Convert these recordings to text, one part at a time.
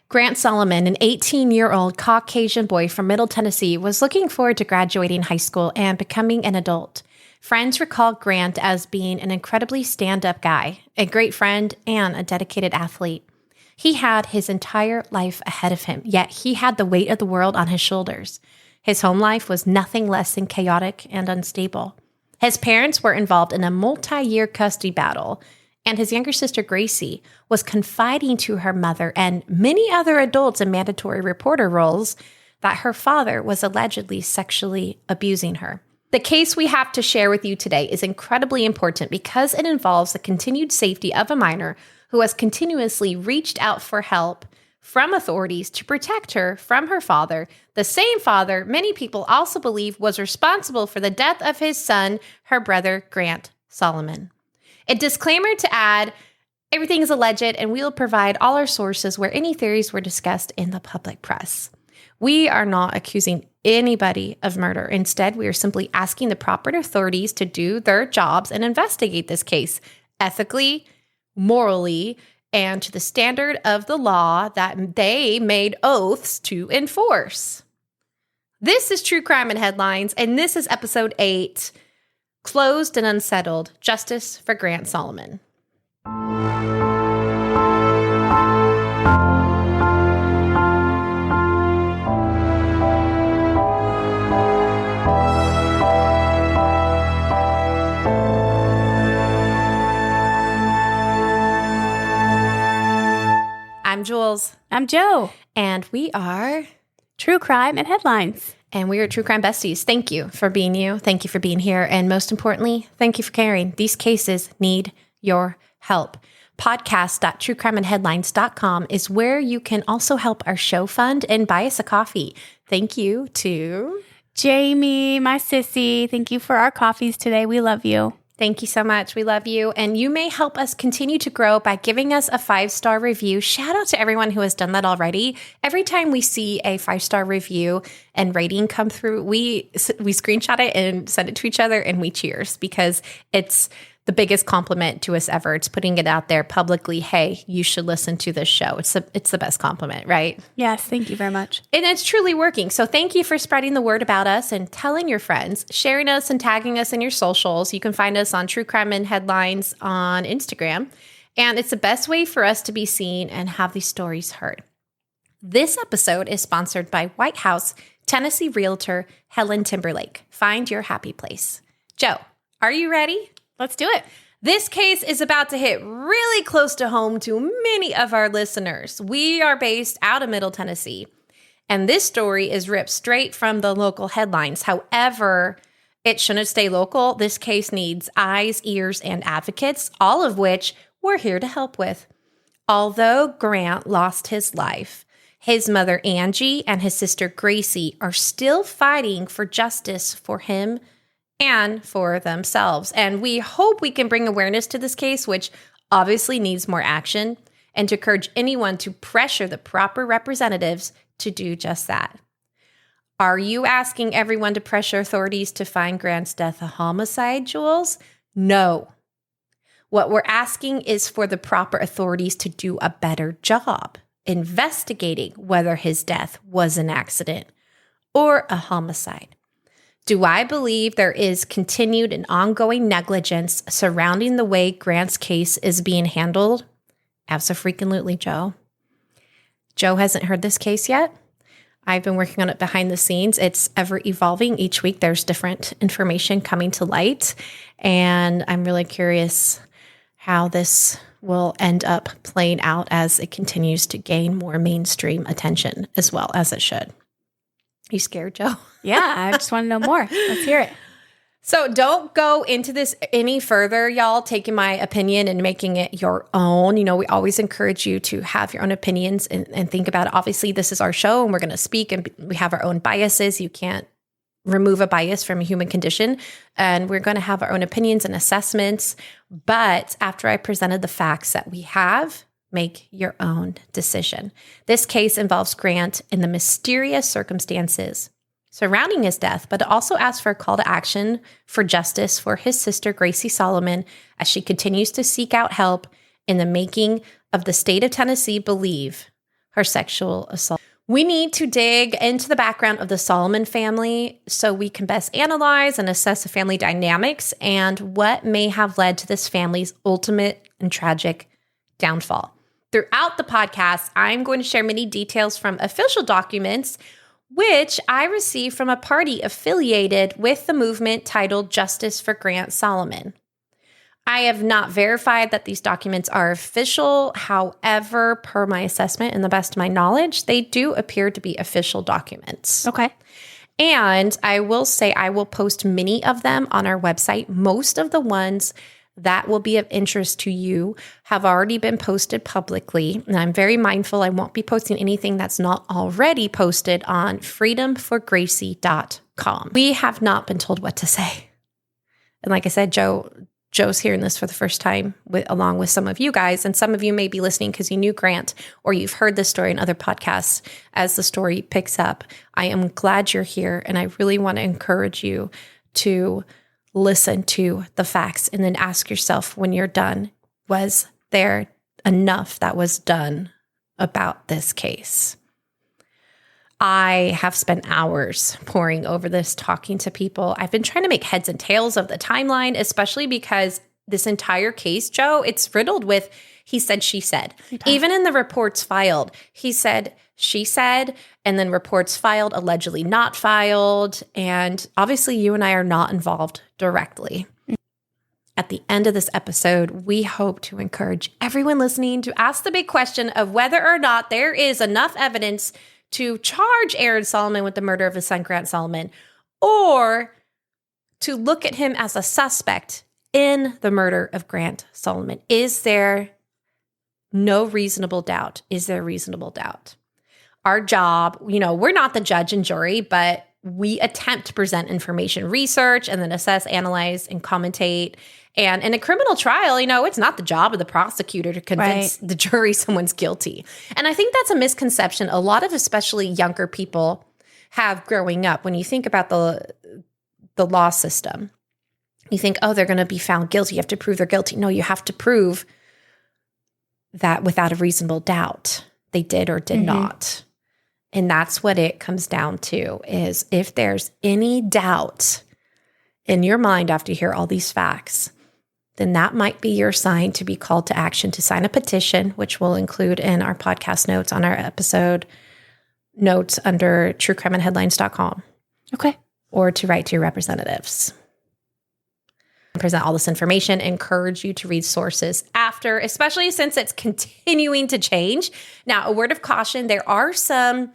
Grant Solomon, an 18-year-old Caucasian boy from Middle Tennessee, was looking forward to graduating high school and becoming an adult. Friends recall Grant as being an incredibly stand-up guy, a great friend, and a dedicated athlete. He had his entire life ahead of him, yet he had the weight of the world on his shoulders. His home life was nothing less than chaotic and unstable. His parents were involved in a multi-year custody battle, and his younger sister, Gracie, was confiding to her mother and many other adults in mandatory reporter roles that her father was allegedly sexually abusing her. The case we have to share with you today is incredibly important because it involves the continued safety of a minor who has continuously reached out for help from authorities to protect her from her father, the same father many people also believe was responsible for the death of his son, her brother, Grant Solomon. A disclaimer to add, everything is alleged, and we will provide all our sources where any theories were discussed in the public press. We are not accusing anybody of murder. Instead, we are simply asking the proper authorities to do their jobs and investigate this case ethically, morally, and to the standard of the law that they made oaths to enforce. This is True Crime and Headlines, and this is episode 8, Closed and Unsettled, Justice for Grant Solomon. I'm Jules. I'm Joe. And we are True Crime and Headlines. And we are True Crime Besties. Thank you for being you. Thank you for being here. And most importantly, thank you for caring. These cases need your help. Podcast.truecrimeandheadlines.com is where you can also help our show fund and buy us a coffee. Thank you to Jamie, my sissy. Thank you for our coffees today. We love you. Thank you so much. We love you. And you may help us continue to grow by giving us a 5-star review. Shout out to everyone who has done that already. Every time we see a 5-star review and rating come through, we screenshot it and send it to each other and we cheers because it's the biggest compliment to us ever. It's putting it out there publicly. Hey, you should listen to this show. It's the best compliment, right? Yes, thank you very much. And it's truly working. So thank you for spreading the word about us and telling your friends, sharing us and tagging us in your socials. You can find us on True Crime and Headlines on Instagram. And it's the best way for us to be seen and have these stories heard. This episode is sponsored by White House, Tennessee realtor Helen Timberlake. Find your happy place. Joe, are you ready? Let's do it. This case is about to hit really close to home to many of our listeners. We are based out of Middle Tennessee, and this story is ripped straight from the local headlines. However, it shouldn't stay local. This case needs eyes, ears, and advocates, all of which we're here to help with. Although Grant lost his life, his mother, Angie, and his sister, Gracie, are still fighting for justice for him and for themselves. And we hope we can bring awareness to this case, which obviously needs more action, and to encourage anyone to pressure the proper representatives to do just that. Are you asking everyone to pressure authorities to find Grant's death a homicide, Jules? No. What we're asking is for the proper authorities to do a better job investigating whether his death was an accident or a homicide. Do I believe there is continued and ongoing negligence surrounding the way Grant's case is being handled? Abso-freaking-lutely, Joe. Joe hasn't heard this case yet. I've been working on it behind the scenes. It's ever evolving. Each week there's different information coming to light, and I'm really curious how this will end up playing out as it continues to gain more mainstream attention as well as it should. You scared, Joe? Yeah, I just want to know more. Let's hear it. So don't go into this any further, y'all, taking my opinion and making it your own. You know, we always encourage you to have your own opinions and think about it. Obviously, this is our show and we're going to speak and we have our own biases. You can't remove a bias from a human condition. And we're going to have our own opinions and assessments. But after I presented the facts that we have, make your own decision. This case involves Grant in the mysterious circumstances surrounding his death, but it also asks for a call to action for justice for his sister, Gracie Solomon, as she continues to seek out help in the making of the state of Tennessee believe her sexual assault. We need to dig into the background of the Solomon family so we can best analyze and assess the family dynamics and what may have led to this family's ultimate and tragic downfall. Throughout the podcast, I'm going to share many details from official documents, which I received from a party affiliated with the movement titled Justice for Grant Solomon. I have not verified that these documents are official. However, per my assessment and the best of my knowledge, they do appear to be official documents. Okay. And I will say I will post many of them on our website. Most of the ones that will be of interest to you have already been posted publicly. And I'm very mindful I won't be posting anything that's not already posted on freedomforgracie.com. We have not been told what to say. And like I said, Joe's hearing this for the first time along with some of you guys, and some of you may be listening because you knew Grant or you've heard this story in other podcasts as the story picks up. I am glad you're here, and I really want to encourage you to listen to the facts and then ask yourself when you're done, was there enough that was done about this case? I have spent hours poring over this, talking to people. I've been trying to make heads and tails of the timeline, especially because this entire case, Joe, it's riddled with he said, she said. Okay. Even in the reports filed, he said, she said, and then reports filed, allegedly not filed. And obviously you and I are not involved directly. At the end of this episode, we hope to encourage everyone listening to ask the big question of whether or not there is enough evidence to charge Aaron Solomon with the murder of his son, Grant Solomon, or to look at him as a suspect in the murder of Grant Solomon. Is there no reasonable doubt? Is there reasonable doubt? Our job, we're not the judge and jury, but we attempt to present information, research, and then assess, analyze, and commentate. And in a criminal trial, it's not the job of the prosecutor to convince the jury someone's guilty. And I think that's a misconception a lot of especially younger people have growing up. When you think about the law system, you think, oh, they're going to be found guilty. You have to prove they're guilty. No, you have to prove that without a reasonable doubt they did or did not. And that's what it comes down to, is if there's any doubt in your mind after you hear all these facts, then that might be your sign to be called to action, to sign a petition, which we'll include in our podcast notes on our episode notes under truecrimeandheadlines.com. Okay. Or to write to your representatives. Present all this information, encourage you to read sources after, especially since it's continuing to change. Now, a word of caution, there are some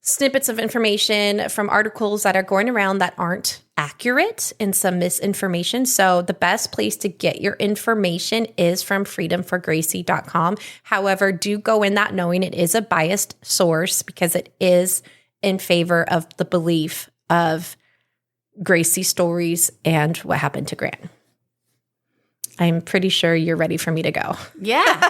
snippets of information from articles that are going around that aren't accurate and some misinformation. So the best place to get your information is from freedomforgracie.com. However, do go in that knowing it is a biased source because it is in favor of the belief of Gracie stories and what happened to Grant. I'm pretty sure you're ready for me to go. Yeah.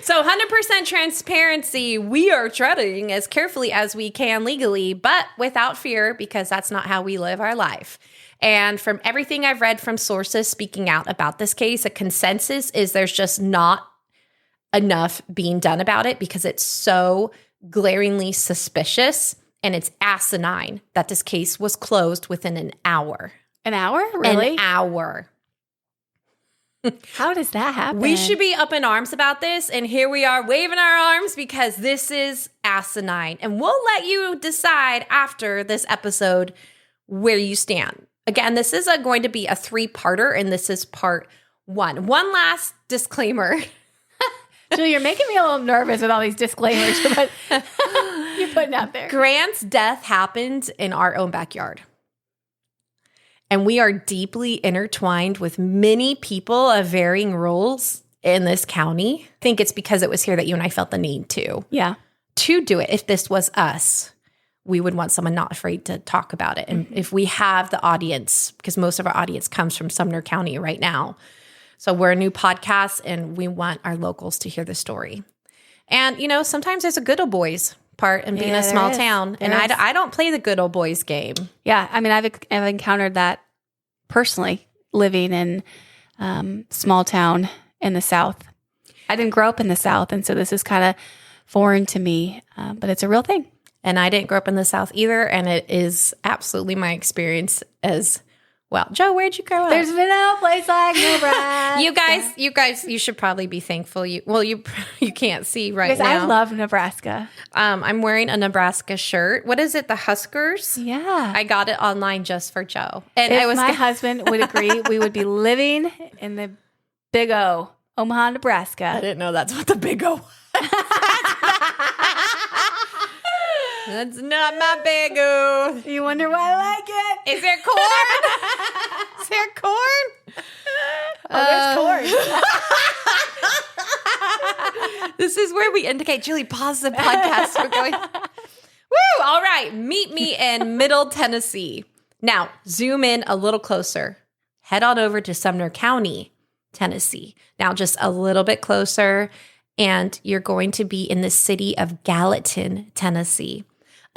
So 100% transparency. We are treading as carefully as we can legally, but without fear, because that's not how we live our life. And from everything I've read from sources speaking out about this case, a consensus is there's just not enough being done about it because it's so glaringly suspicious and it's asinine that this case was closed within an hour. An hour? Really? An hour. How does that happen? We should be up in arms about this, and here we are waving our arms because this is asinine. And we'll let you decide after this episode where you stand. Again, this is going to be a 3-parter, and this is part 1. One last disclaimer. Julie, you're making me a little nervous with all these disclaimers you're putting out there. Grant's death happened in our own backyard. And we are deeply intertwined with many people of varying roles in this county. I think it's because it was here that you and I felt the need to do it. If this was us, we would want someone not afraid to talk about it. And if we have the audience, because most of our audience comes from Sumner County right now. So we're a new podcast and we want our locals to hear the story. And, sometimes there's a good old boys part in being a small town. And I don't play the good old boys game. Yeah. I mean, I've encountered that personally living in small town in the South. I didn't grow up in the South. And so this is kind of foreign to me, but it's a real thing. And I didn't grow up in the South either, and it is absolutely my experience as well. Joe, where'd you grow up? There's been no place like Nebraska. You guys, you should probably be thankful. You can't see right Because now. I love Nebraska. I'm wearing a Nebraska shirt. What is it? The Huskers? Yeah. I got it online just for Joe. And If my husband would agree, we would be living in the Big O, Omaha, I Nebraska. didn't know that's what the Big O was. That's not my Big O. You wonder why I like it? Is there corn? Is there corn? Oh, there's corn. This is where we indicate, Julie, pause the podcast. We're going. Woo! All right. Meet me in Middle Tennessee. Now, zoom in a little closer. Head on over to Sumner County, Tennessee. Now, just a little bit closer, and you're going to be in the city of Gallatin, Tennessee,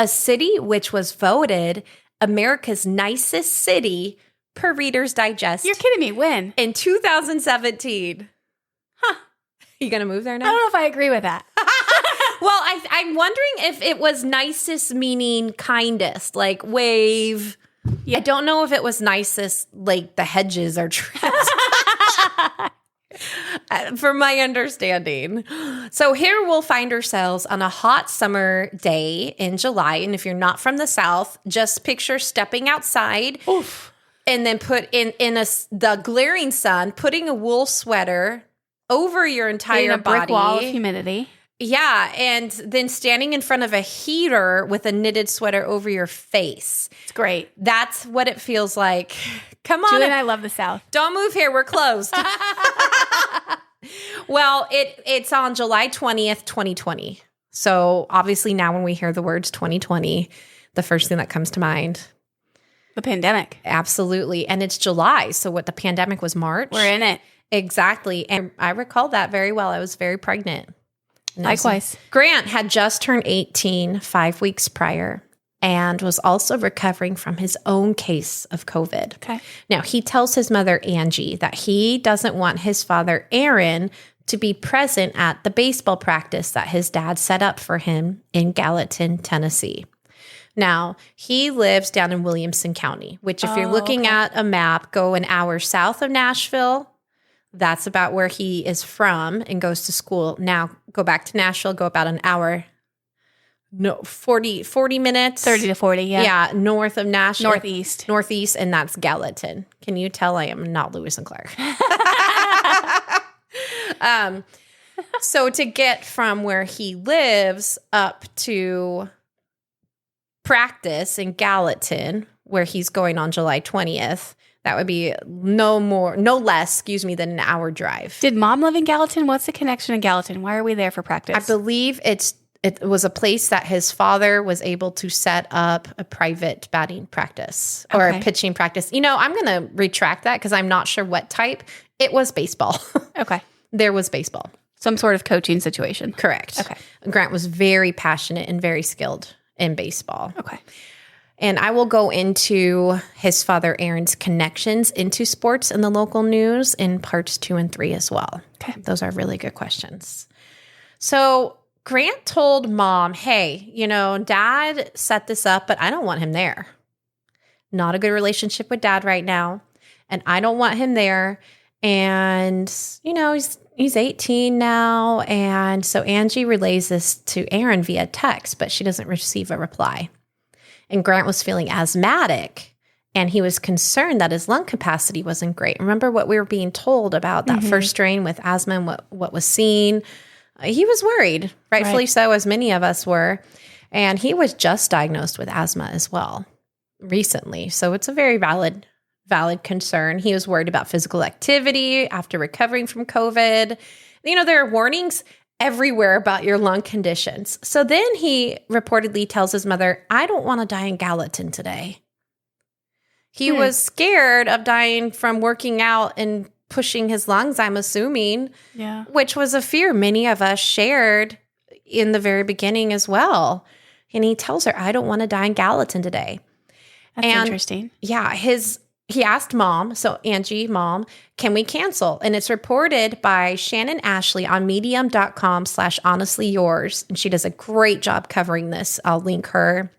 a city which was voted America's nicest city per Reader's Digest. You're kidding me. When? In 2017. Huh. You going to move there I now? don't know if I agree with that. Well, I'm wondering if it was nicest meaning kindest, like wave. Yeah. I don't know if it was nicest, like the hedges are trees. From my understanding. So here we'll find ourselves on a hot summer day in July. And if you're not from the South, just picture stepping outside. Oof. And then put in the glaring sun, putting a wool sweater over your entire In a brick body. wall of humidity. Yeah, and then standing in front of a heater with a knitted sweater over your face. It's great. That's what it feels like. Come on. Julie and I love the South. Don't move here. We're closed. Well, it's on July 20th, 2020. So obviously now when we hear the words 2020, the first thing that comes to mind. The pandemic. Absolutely. And it's July. So what the pandemic was March. We're in it. Exactly. And I recall that very well. I was very pregnant. Likewise. Grant had just turned 18 5 weeks prior and was also recovering from his own case of COVID. Okay. Now, he tells his mother, Angie, that he doesn't want his father, Aaron, to be present at the baseball practice that his dad set up for him in Gallatin, Tennessee. Now, he lives down in Williamson County, which if you're looking at a map, go an hour south of Nashville. That's about where he is from and goes to school. Now, go back to Nashville, go about an hour. No, 40 minutes. 30 to 40, yeah. Yeah, north of Nashville. Northeast, and that's Gallatin. Can you tell I am not Lewis and Clark? So to get from where he lives up to practice in Gallatin, where he's going on July 20th, that would be no less than an hour drive. Did mom live in Gallatin? What's the connection in Gallatin? Why are we there for practice? I believe it was a place that his father was able to set up a private batting practice or a pitching practice. You know, I'm going to retract that because I'm not sure what type. It was baseball. Okay. There was baseball. Some sort of coaching situation. Correct. Okay. Grant was very passionate and very skilled in baseball. Okay. And I will go into his father, Aaron's connections into sports in the local news in parts 2 and 3 as well. Okay. Those are really good questions. So Grant told mom, hey, dad set this up, but I don't want him there. Not a good relationship with dad right now. And I don't want him there. And, he's 18 now. And so Angie relays this to Aaron via text, but she doesn't receive a reply. And Grant was feeling asthmatic, and he was concerned that his lung capacity wasn't great. Remember what we were being told about that first strain with asthma and what was seen? He was worried, rightfully so, as many of us were. And he was just diagnosed with asthma as well recently. So it's a very valid concern. He was worried about physical activity after recovering from COVID. There are warnings everywhere about your lung conditions. So then he reportedly tells his mother, I don't want to die in Gallatin today. He was scared of dying from working out and pushing his lungs, I'm assuming, which was a fear many of us shared in the very beginning as well. And he tells her, I don't want to die in Gallatin today. That's interesting. Yeah, his he asked mom, so Angie, mom, can we cancel? And it's reported by Shannon Ashley on medium.com/honestly yours. And she does a great job covering this. I'll link her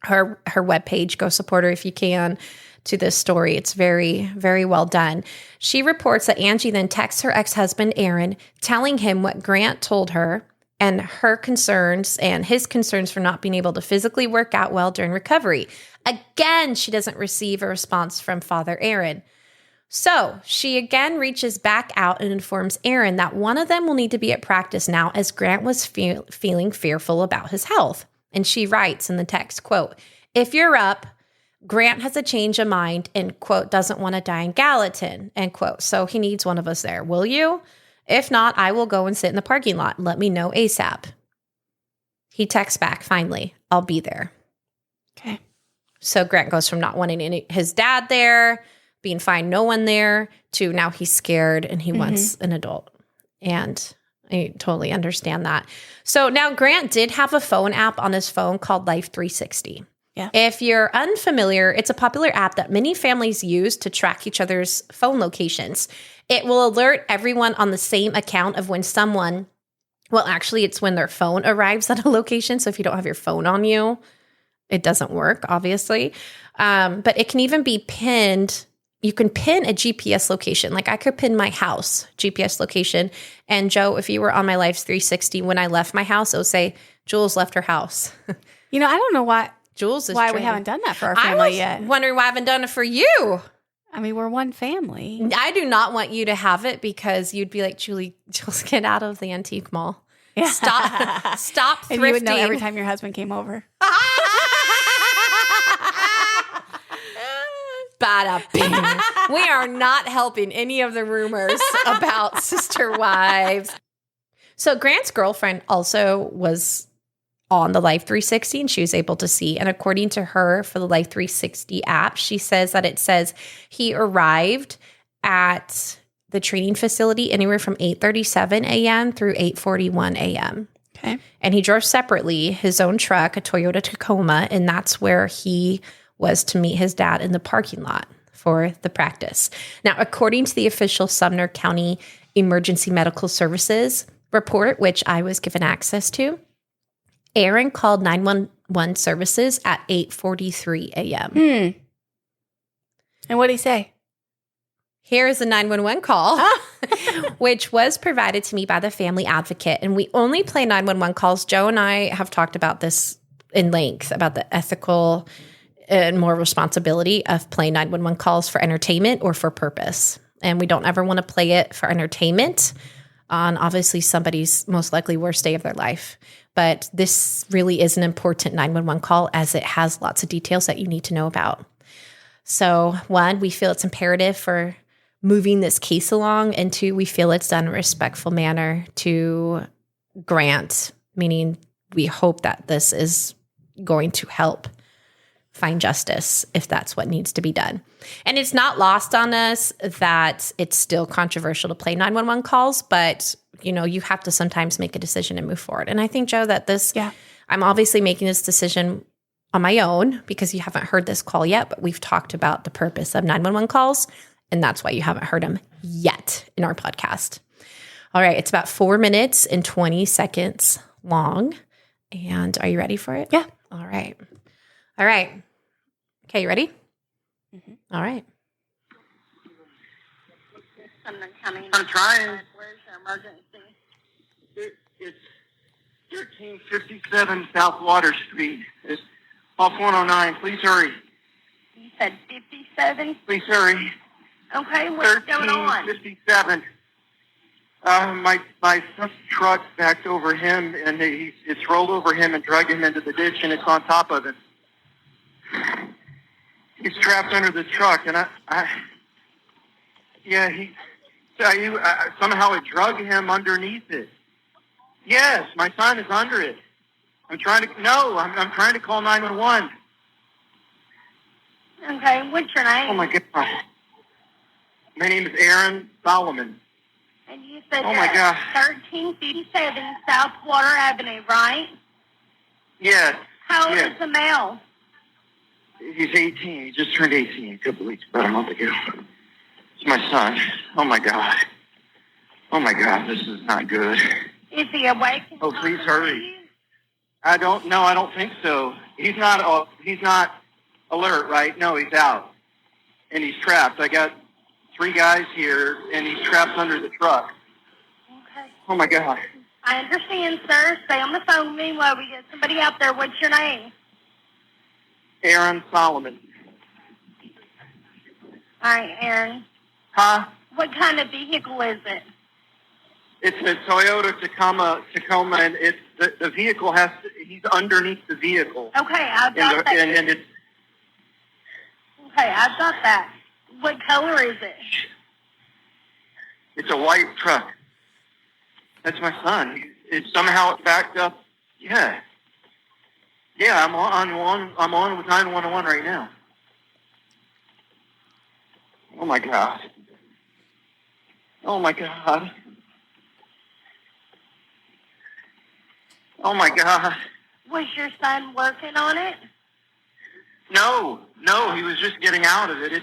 webpage. Go support her if you can to this story. It's very, very well done. She reports that Angie then texts her ex-husband, Aaron, telling him what Grant told her and her concerns and his concerns for not being able to physically work out well during recovery. Again, she doesn't receive a response from Father Aaron. So she again reaches back out and informs Aaron that one of them will need to be at practice now as Grant was feeling fearful about his health. And she writes in the text, quote, if you're up, Grant has a change of mind and, quote, doesn't want to die in Gallatin, end quote. So he needs one of us there. Will you? If not, I will go and sit in the parking lot. Let me know ASAP. He texts back, finally, I'll be there. Okay. So Grant goes from not wanting his dad there, being fine, no one there, to now he's scared and he wants an adult. And I totally understand that. So now Grant did have a phone app on his phone called Life 360. Yeah. If you're unfamiliar, it's a popular app that many families use to track each other's phone locations. It will alert everyone on the same account of when someone, well, actually, it's when their phone arrives at a location. So if you don't have your phone on you, it doesn't work, obviously. But it can even be pinned. You can pin a GPS location. Like I could pin my house GPS location. And Joe, if you were on my Life 360, when I left my house, it would say, Jules left her house. I don't know why Why we haven't done that for our family yet. Wondering why I haven't done it for you. I mean, we're one family. I do not want you to have it because you'd be like, Jules, get out of the antique mall. Yeah. Stop thrifting. And you would know every time your husband came over. Bada bing. We are not helping any of the rumors about sister wives. So Grant's girlfriend also was on the Life 360 and she was able to see. And according to her for the Life 360 app, she says that it says he arrived at the training facility anywhere from 8:37 a.m. through 8:41 a.m. Okay. And he drove separately his own truck, a Toyota Tacoma, and that's where he was to meet his dad in the parking lot for the practice. Now, according to the official Sumner County Emergency Medical Services report, which I was given access to, Aaron called 911 services at 8:43 a.m. And what did he say? Here's a 911 call, which was provided to me by the family advocate. And we only play 911 calls. Joe and I have talked about this in length, about the ethical and more responsibility of playing 911 calls for entertainment or for purpose. And we don't ever want to play it for entertainment on obviously somebody's most likely worst day of their life. But this really is an important 911 call as it has lots of details that you need to know about. So one, we feel it's imperative for moving this case along, and two, we feel it's done in a respectful manner to Grant, meaning we hope that this is going to help find justice if that's what needs to be done. And it's not lost on us that it's still controversial to play 911 calls, but you have to sometimes make a decision and move forward. And I think, Joe, that I'm obviously making this decision on my own because you haven't heard this call yet, but we've talked about the purpose of 911 calls, and that's why you haven't heard them yet in our podcast. All right, it's about 4 minutes and 20 seconds long. And are you ready for it? Yeah. All right. Okay, you ready? Mm-hmm. All right. I'm trying. Where's your emergency? It's 1357 South Water Street. It's off 109. Please hurry. You said 57? Please hurry. Okay, what's going on? 1357. My son's truck backed over him, and it's rolled over him and dragged him into the ditch, and it's on top of him. He's trapped under the truck, and somehow it drug him underneath it. Yes, my son is under it. I'm trying to call 911. Okay, what's your name? Oh my God. My name is Aaron Solomon. And you said oh my God. 1357 South Water Avenue, right? Yes. How old yes. is the male? He's 18. He just turned 18 a couple weeks, about a month ago. It's my son. Oh, my God. Oh, my God, this is not good. Is he awake? Oh, please hurry. I don't think so. He's not alert, right? No, he's out. And he's trapped. I got 3 guys here, and he's trapped under the truck. Okay. Oh, my God. I understand, sir. Stay on the phone with me while we get somebody out there. What's your name? Aaron Solomon. All right, Aaron. Huh? What kind of vehicle is it? It's a Toyota Tacoma, and it's the vehicle he's underneath the vehicle. Okay, I've got that. And it's... Okay, I've got that. What color is it? It's a white truck. That's my son. It's somehow backed up. Yeah. Yeah, I'm on with 911 right now. Oh my God. Oh my God. Oh my God. Was your son working on it? No, he was just getting out of it.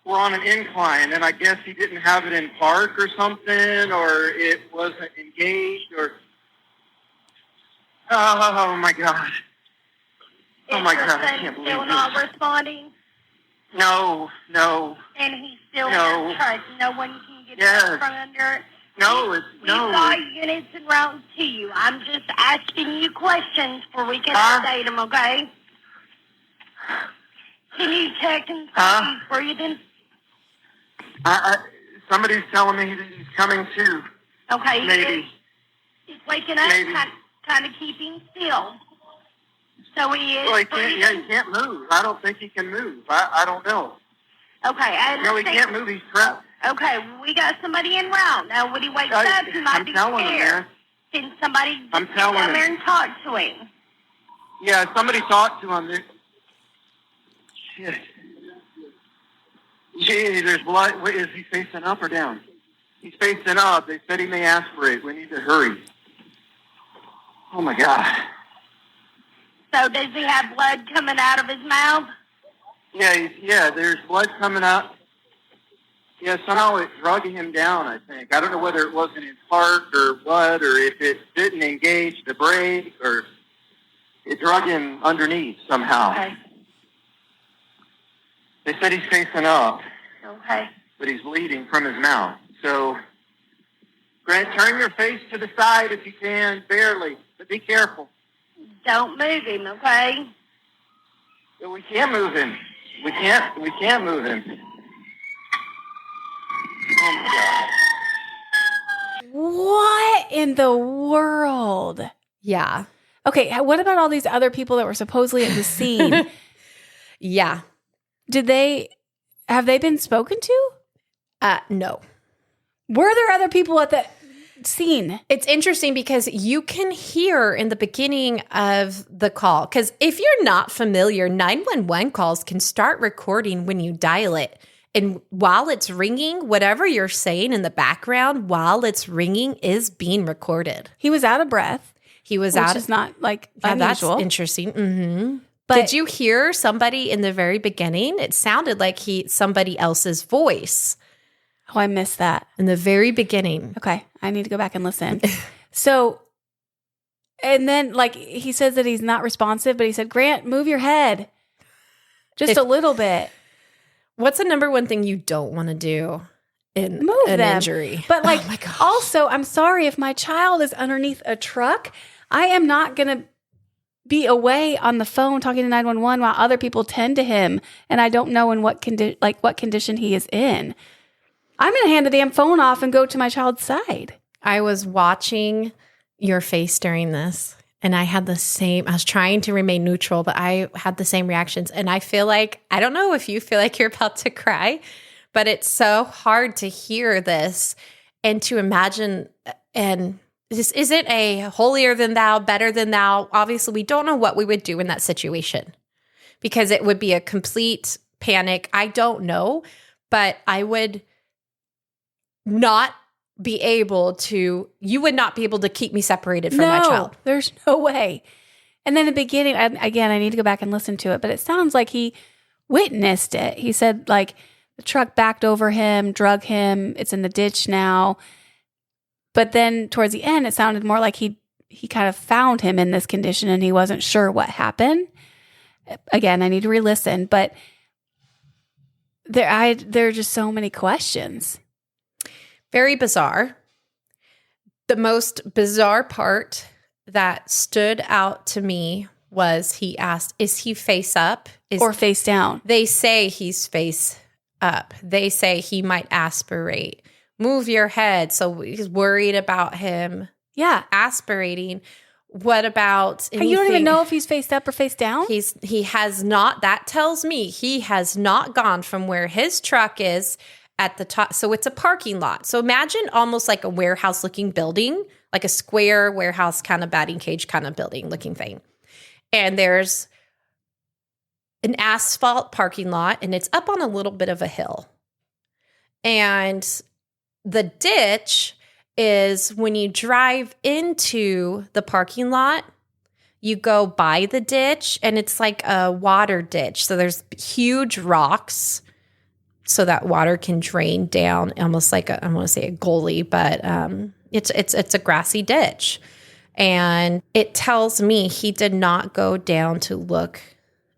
We're on an incline, and I guess he didn't have it in park or something, or it wasn't engaged, or... Oh my God. Oh my God, I can't believe still this. not responding? No. And he's still No. in the truck. No one can get Yes. out from under it? No. We've got units en route to you. I'm just asking you questions before we can update them, okay? Can you check and see if he's breathing? Somebody's telling me that he's coming to. Okay. Maybe. He's waking up, Maybe. kind of keeping still. So he is Well, he breathing? can't move. I don't think he can move. I don't know. Okay. No, he can't move. He's trapped. Okay, we got somebody en route. Now, when he wakes up, he might be telling him, scared. man. Can somebody I'm get telling down him. there and talk to him? Yeah, somebody talked to him. Shit. Gee, there's blood. Wait, is he facing up or down? He's facing up. They said he may aspirate. We need to hurry. Oh, my God. So does he have blood coming out of his mouth? Yeah, there's blood coming out. Yeah, somehow it drug him down, I think. I don't know whether it was in his heart or what, or if it didn't engage the brake, or it drug him underneath somehow. Okay. They said he's facing up. Okay. But he's bleeding from his mouth. So, Grant, turn your face to the side if you can, barely, but be careful. Don't move him, okay? We can't move him. We can't move him. Oh, my God. What in the world? Yeah. Okay, what about all these other people that were supposedly at the scene? Yeah. Have they been spoken to? No. Were there other people at the scene? It's interesting because you can hear in the beginning of the call, because if you're not familiar, 911 calls can start recording when you dial it. And while it's ringing, whatever you're saying in the background while it's ringing is being recorded. He was out of breath. He was Which is not like unusual. That's interesting. Mm-hmm. But did you hear somebody in the very beginning? It sounded like somebody else's voice. Oh, I missed that. In the very beginning. Okay, I need to go back and listen. So, and then like he says that he's not responsive, but he said, Grant, move your head just a little bit. What's the number one thing you don't want to do in an injury? But like, oh my gosh. Also, I'm sorry if my child is underneath a truck, I am not going to be away on the phone talking to 911 while other people tend to him, and I don't know in what condition he is in. I'm going to hand the damn phone off and go to my child's side. I was watching your face during this, and I was trying to remain neutral, but I had the same reactions. And I feel like, I don't know if you feel like you're about to cry, but it's so hard to hear this and to imagine. And this isn't a holier than thou, better than thou. Obviously, we don't know what we would do in that situation because it would be a complete panic. I don't know, but I would not be able to, you would not be able to keep me separated from my child. There's no way. And then the beginning, I need to go back and listen to it, but it sounds like he witnessed it. He said like the truck backed over him, drug him. It's in the ditch now. But then towards the end, it sounded more like he kind of found him in this condition and he wasn't sure what happened. Again, I need to re-listen, but there are just so many questions. Very bizarre. The most bizarre part that stood out to me was he asked, is he face up? Or face down? They say he's face up. They say he might aspirate. Move your head. So he's worried about him aspirating. What about anything? You don't even know if he's faced up or face down? He has not. That tells me he has not gone from where his truck is at the top. So it's a parking lot. So imagine almost like a warehouse looking building, like a square warehouse kind of batting cage kind of building looking thing. And there's an asphalt parking lot and it's up on a little bit of a hill. And the ditch is when you drive into the parking lot, you go by the ditch and it's like a water ditch. So there's huge rocks so that water can drain down almost like I want to say a gully, but it's a grassy ditch. And it tells me he did not go down to look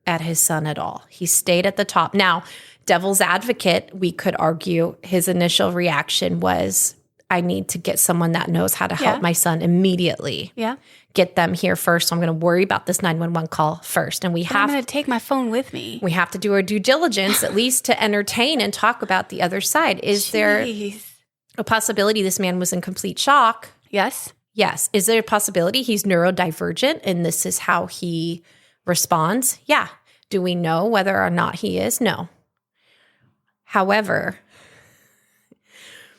at his son at all. He stayed at the top. Now, devil's advocate, we could argue his initial reaction was, I need to get someone that knows how to help my son immediately. Yeah. Get them here first. So I'm going to worry about this 911 call first. And I'm going to take my phone with me. We have to do our due diligence, at least to entertain and talk about the other side. Is there a possibility this man was in complete shock? Yes. Yes. Is there a possibility he's neurodivergent and this is how he responds? Yeah. Do we know whether or not he is? No. However,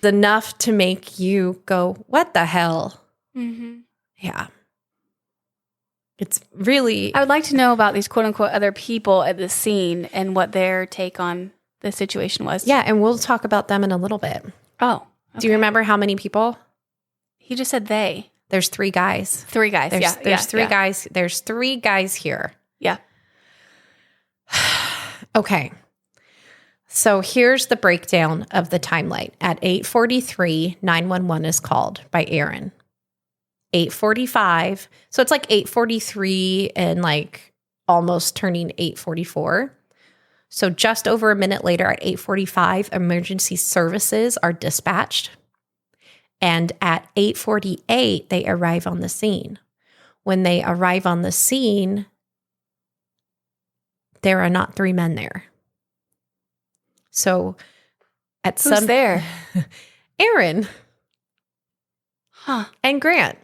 enough to make you go, what the hell? Mm-hmm. Yeah. It's really... I would like to know about these quote-unquote other people at the scene and what their take on the situation was. Yeah, and we'll talk about them in a little bit. Oh. Okay. Do you remember how many people? He just said they. There's 3 guys. 3 guys, There's 3 guys. There's 3 guys here. Yeah. Okay. So here's the breakdown of the timeline. At 8:43, 911 is called by Aaron. 8:45. So it's like 8:43 and like almost turning 8:44. So just over a minute later at 8:45, emergency services are dispatched. And at 8:48, they arrive on the scene. When they arrive on the scene, there are not 3 men there. So at Who's there? Aaron. Huh. And Grant.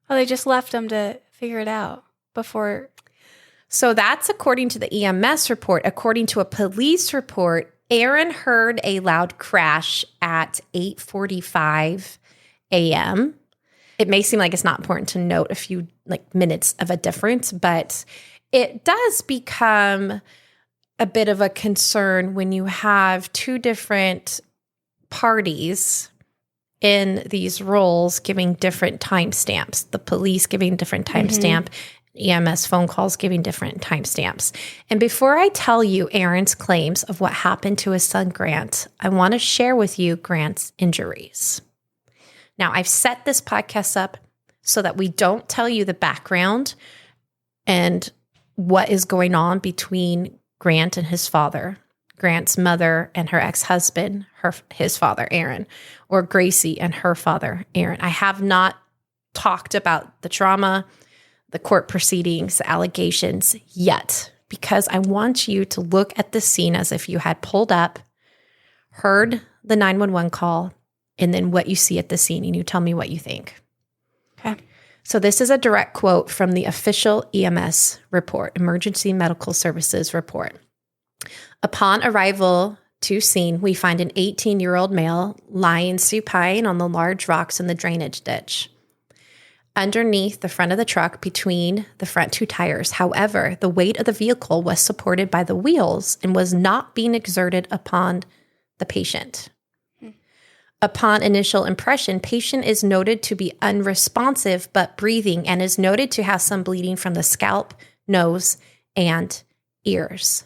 Oh, they just left them to figure it out before. So that's according to the EMS report. According to a police report, Aaron heard a loud crash at 8:45 a.m. It may seem like it's not important to note a few like minutes of a difference, but it does become a bit of a concern when you have 2 different parties in these roles giving different timestamps. The police giving different timestamp, EMS phone calls giving different timestamps. And before I tell you Aaron's claims of what happened to his son Grant, I want to share with you Grant's injuries. Now, I've set this podcast up so that we don't tell you the background and what is going on between Grant and his father, Grant's mother and her ex-husband, his father, Aaron, or Gracie and her father, Aaron. I have not talked about the trauma, the court proceedings, the allegations yet, because I want you to look at the scene as if you had pulled up, heard the 911 call, and then what you see at the scene, and you tell me what you think. Okay. So this is a direct quote from the official EMS report, Emergency Medical Services report. Upon arrival to scene, we find an 18-year-old male lying supine on the large rocks in the drainage ditch. Underneath the front of the truck, between the front 2 tires. However, the weight of the vehicle was supported by the wheels and was not being exerted upon the patient. Upon initial impression, patient is noted to be unresponsive but breathing and is noted to have some bleeding from the scalp, nose, and ears.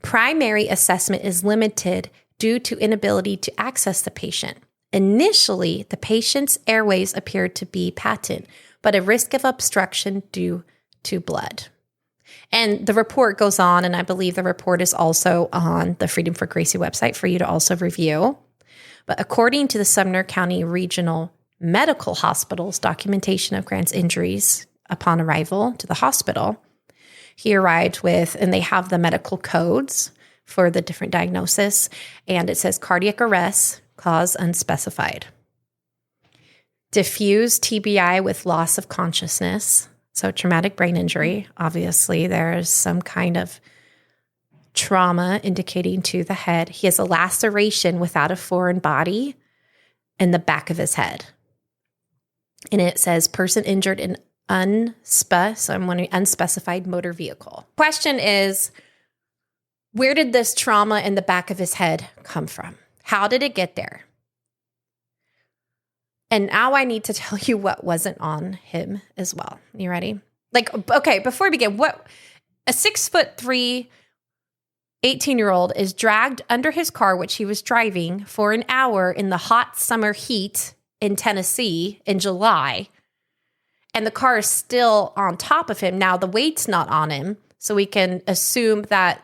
Primary assessment is limited due to inability to access the patient. Initially, the patient's airways appeared to be patent, but a risk of obstruction due to blood. And the report goes on, and I believe the report is also on the Freedom for Gracie website for you to also review. But according to the Sumner County Regional Medical Hospital's documentation of Grant's injuries upon arrival to the hospital, he arrived with, and they have the medical codes for the different diagnosis, and it says cardiac arrest, cause unspecified. Diffuse TBI with loss of consciousness, so traumatic brain injury. Obviously, there's some kind of trauma indicating to the head. He has a laceration without a foreign body in the back of his head. And it says person injured in unspecified motor vehicle. Question is, where did this trauma in the back of his head come from? How did it get there? And now I need to tell you what wasn't on him as well. You ready? Okay, before we begin, what a 6'3", 18-year-old is dragged under his car, which he was driving, for an hour in the hot summer heat in Tennessee in July, and the car is still on top of him. Now, the weight's not on him, so we can assume that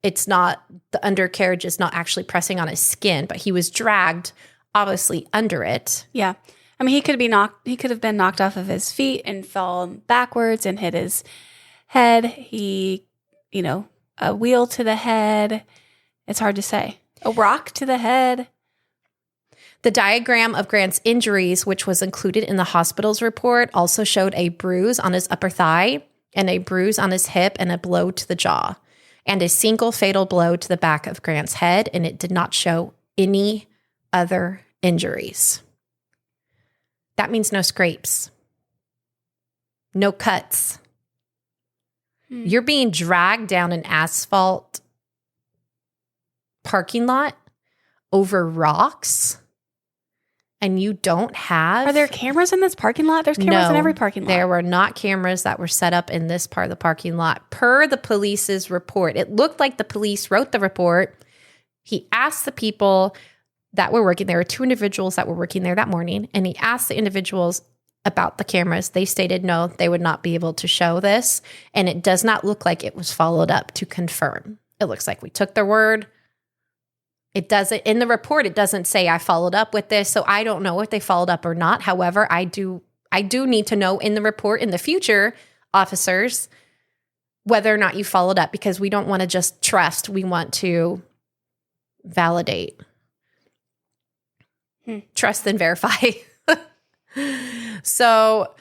it's not, the undercarriage is not actually pressing on his skin, but he was dragged, obviously, under it. Yeah. I mean, he could have been knocked off of his feet and fallen backwards and hit his head. A wheel to the head. It's hard to say. A rock to the head. The diagram of Grant's injuries, which was included in the hospital's report, also showed a bruise on his upper thigh and a bruise on his hip and a blow to the jaw, and a single fatal blow to the back of Grant's head, and it did not show any other injuries. That means no scrapes, no cuts. You're being dragged down an asphalt parking lot over rocks, and you don't have... Are there cameras in this parking lot? There's cameras in every parking lot. There were not cameras that were set up in this part of the parking lot. Per the police's report, it looked like the police wrote the report. He asked the people that were working there, were two individuals that were working there that morning, and he asked the individuals about the cameras. They stated no, they would not be able to show this, and it does not look like it was followed up to confirm. It looks like we took their word. It doesn't, in the report, it doesn't say I followed up with this, so I don't know if they followed up or not. However, I do need to know in the report in the future, officers, whether or not you followed up, because we don't want to just trust. We want to validate. Trust and verify. So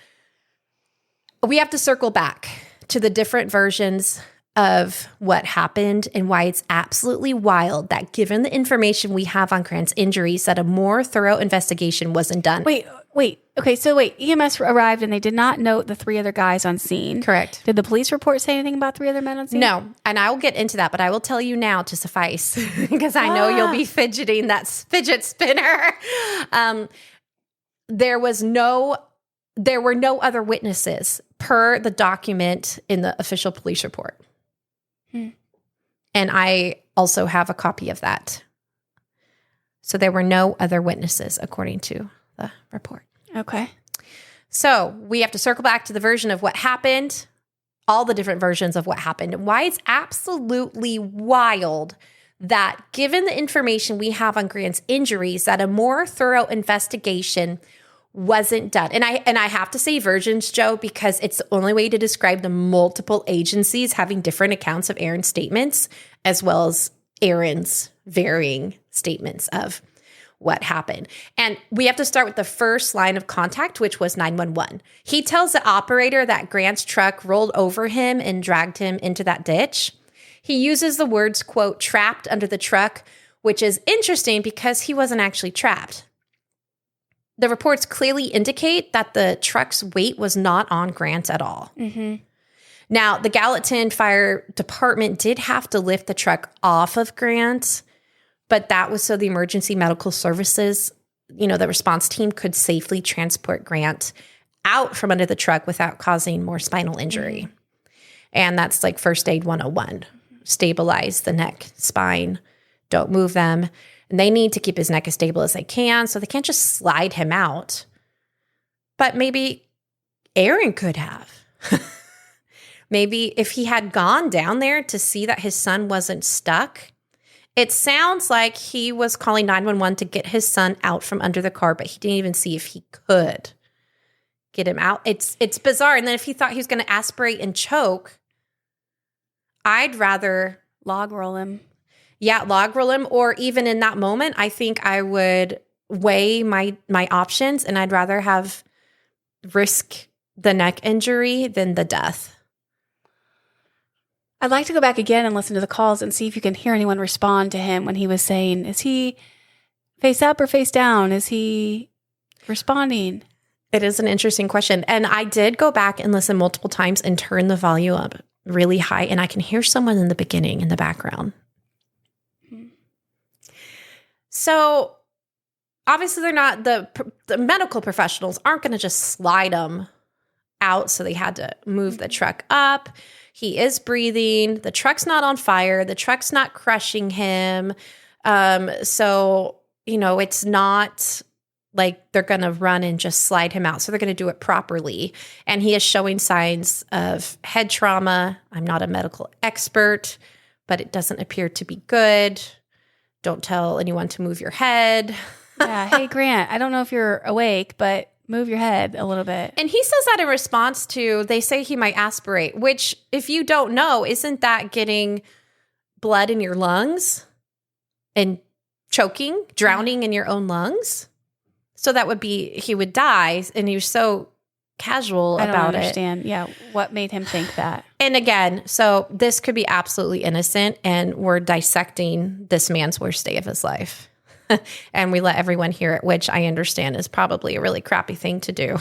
we have to circle back to the different versions of what happened and why it's absolutely wild that given the information we have on Grant's injuries that a more thorough investigation wasn't done. Wait. Okay, so EMS arrived and they did not note the 3 other guys on scene. Correct. Did the police report say anything about 3 other men on scene? No, and I will get into that, but I will tell you now to suffice because I know you'll be fidgeting that fidget spinner. There were no other witnesses per the document in the official police report. And I also have a copy of that. So there were no other witnesses according to the report. Okay. So we have to circle back to the version of what happened, all the different versions of what happened, and why it's absolutely wild that given the information we have on Grant's injuries, that a more thorough investigation wasn't done. And I have to say versions, Joe, because it's the only way to describe the multiple agencies having different accounts of Aaron's statements, as well as Aaron's varying statements of what happened. And we have to start with the first line of contact, which was 911. He tells the operator that Grant's truck rolled over him and dragged him into that ditch. He uses the words, quote, trapped under the truck, which is interesting because he wasn't actually trapped. The reports clearly indicate that the truck's weight was not on Grant at all. Mm-hmm. Now, the Gallatin Fire Department did have to lift the truck off of Grant But that was so the emergency medical services, the response team could safely transport Grant out from under the truck without causing more spinal injury. And that's like first aid 101. Stabilize the neck, spine, don't move them. And they need to keep his neck as stable as they can, so they can't just slide him out. But maybe Aaron could have. Maybe if he had gone down there to see that his son wasn't stuck. It sounds like he was calling 911 to get his son out from under the car, but he didn't even see if he could get him out. It's bizarre. And then if he thought he was going to aspirate and choke, I'd rather log roll him. Yeah, log roll him. Or even in that moment, I think I would weigh my options, and I'd rather have risk the neck injury than the death. I'd like to go back again and listen to the calls and see if you can hear anyone respond to him when he was saying, is he face up or face down? Is he responding? It is an interesting question. And I did go back and listen multiple times and turn the volume up really high, and I can hear someone in the beginning in the background. So obviously they're not, the medical professionals aren't going to just slide him out. So they had to move the truck up. He is breathing. The truck's not on fire. The truck's not crushing him. So, it's not like they're going to run and just slide him out. So they're going to do it properly. And he is showing signs of head trauma. I'm not a medical expert, but it doesn't appear to be good. Don't tell anyone to move your head. Yeah. Hey, Grant, I don't know if you're awake, but move your head a little bit. And he says that in response to, they say he might aspirate, which if you don't know, isn't that getting blood in your lungs and choking, drowning in your own lungs? So that would be, he would die. And he was so casual about it. I don't understand. Yeah. What made him think that? And again, so this could be absolutely innocent, and we're dissecting this man's worst day of his life. And we let everyone hear it, which I understand is probably a really crappy thing to do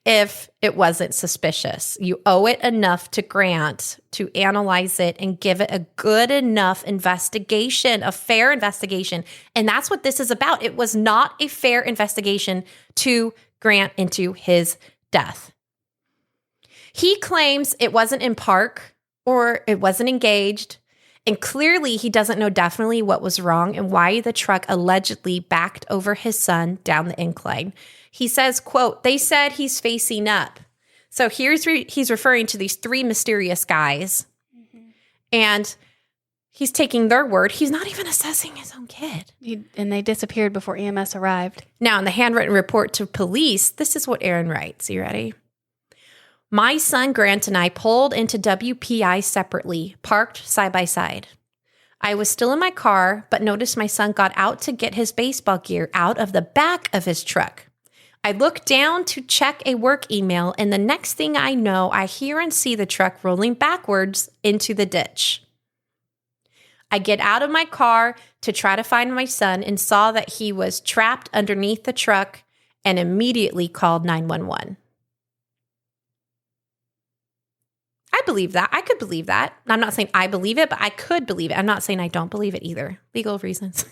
if it wasn't suspicious. You owe it enough to Grant to analyze it and give it a good enough investigation, a fair investigation. And that's what this is about. It was not a fair investigation to Grant into his death. He claims it wasn't in park or it wasn't engaged. And clearly he doesn't know definitely what was wrong and why the truck allegedly backed over his son down the incline. He says, quote, they said he's facing up. So he's referring to these three mysterious guys. Mm-hmm. And he's taking their word. He's not even assessing his own kid. And they disappeared before EMS arrived. Now, in the handwritten report to police, this is what Aaron writes. You ready? My son Grant and I pulled into WPI separately, parked side by side. I was still in my car, but noticed my son got out to get his baseball gear out of the back of his truck. I looked down to check a work email, and the next thing I know, I hear and see the truck rolling backwards into the ditch. I get out of my car to try to find my son and saw that he was trapped underneath the truck and immediately called 911. I believe that. I could believe that. I'm not saying I believe it, but I could believe it. I'm not saying I don't believe it either. Legal reasons.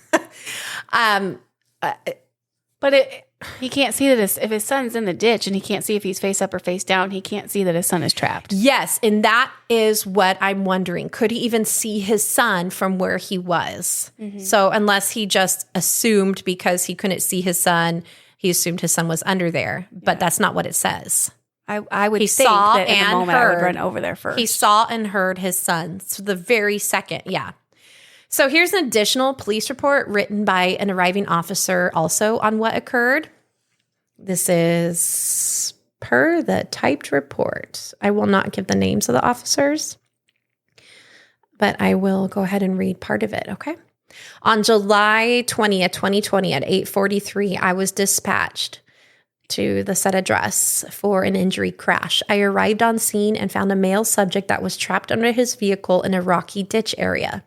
He can't see that if his son's in the ditch and he can't see if he's face up or face down, he can't see that his son is trapped. Yes, and that is what I'm wondering. Could he even see his son from where he was? Mm-hmm. So unless he just assumed because he couldn't see his son, he assumed his son was under there. But that's not what it says. I would think that in the moment I would run over there first. He saw and heard his son. So the very second, yeah. So here's an additional police report written by an arriving officer also on what occurred. This is per the typed report. I will not give the names of the officers, but I will go ahead and read part of it, okay? On July 20th, 2020 at 8:43, I was dispatched to the set address for an injury crash. I arrived on scene and found a male subject that was trapped under his vehicle in a rocky ditch area.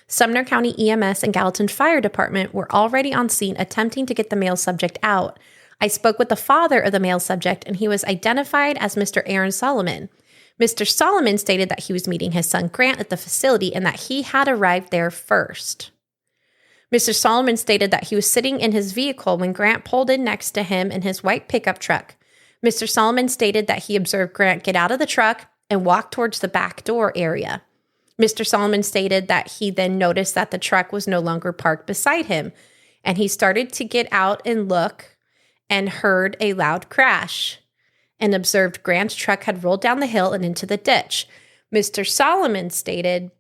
Sumner County EMS and Gallatin Fire Department were already on scene attempting to get the male subject out. I spoke with the father of the male subject, and he was identified as Mr. Aaron Solomon. Mr. Solomon stated that he was meeting his son Grant at the facility and that he had arrived there first. Mr. Solomon stated that he was sitting in his vehicle when Grant pulled in next to him in his white pickup truck. Mr. Solomon stated that he observed Grant get out of the truck and walk towards the back door area. Mr. Solomon stated that he then noticed that the truck was no longer parked beside him, and he started to get out and look and heard a loud crash and observed Grant's truck had rolled down the hill and into the ditch. Mr. Solomon stated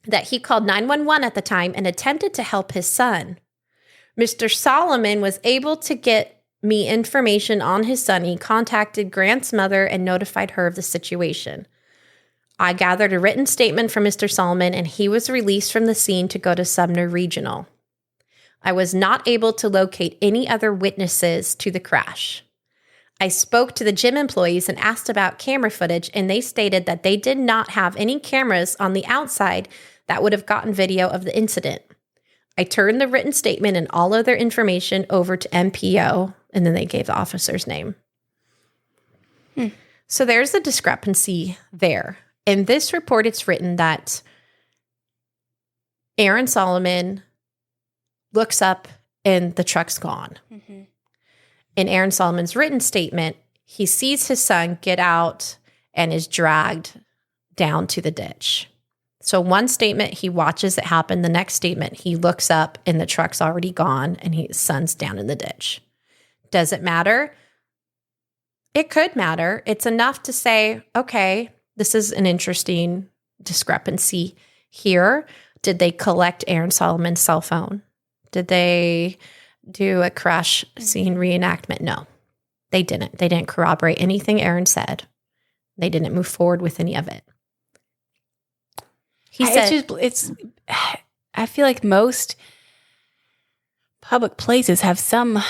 that he called 911 at the time and attempted to help his son. Mr. Solomon was able to get me information on his son. He contacted Grant's mother and notified her of the situation. I gathered a written statement from Mr. Solomon, and he was released from the scene to go to Sumner Regional. I was not able to locate any other witnesses to the crash. I spoke to the gym employees and asked about camera footage, and they stated that they did not have any cameras on the outside that would have gotten video of the incident. I turned the written statement and all other information over to MPO, and then they gave the officer's name. So there's a discrepancy there. In this report, it's written that Aaron Solomon looks up and the truck's gone. Mm-hmm. In Aaron Solomon's written statement, he sees his son get out and is dragged down to the ditch. So one statement, he watches it happen. The next statement, he looks up and the truck's already gone and his son's down in the ditch. Does it matter? It could matter. It's enough to say, okay, this is an interesting discrepancy here. Did they collect Aaron Solomon's cell phone? Did they do a crash scene reenactment? No, they didn't. They didn't corroborate anything Aaron said. They didn't move forward with any of it. He said, I feel like most public places have some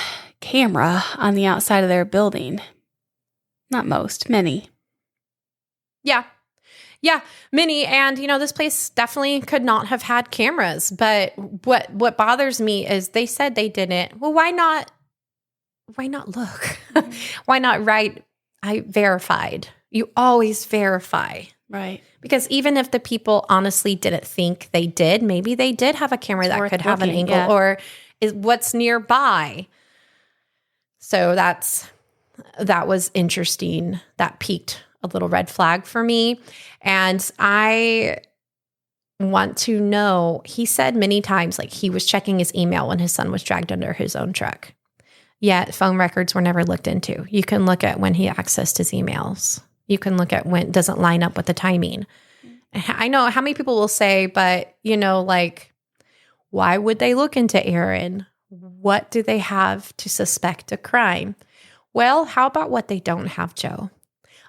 camera on the outside of their building. Not most, many. Yeah, many. And, this place definitely could not have had cameras. But what bothers me is they said they didn't. Well, why not look? Mm-hmm. Why not write, I verified? You always verify. Right. Because even if the people honestly didn't think they did, maybe they did have a camera that could have an angle or is what's nearby. So that was interesting. That piqued a little red flag for me. And I want to know, he said many times, like he was checking his email when his son was dragged under his own truck. Yet phone records were never looked into. You can look at when he accessed his emails. You can look at when it doesn't line up with the timing. I know how many people will say, but why would they look into Aaron? What do they have to suspect a crime? Well, how about what they don't have, Joe?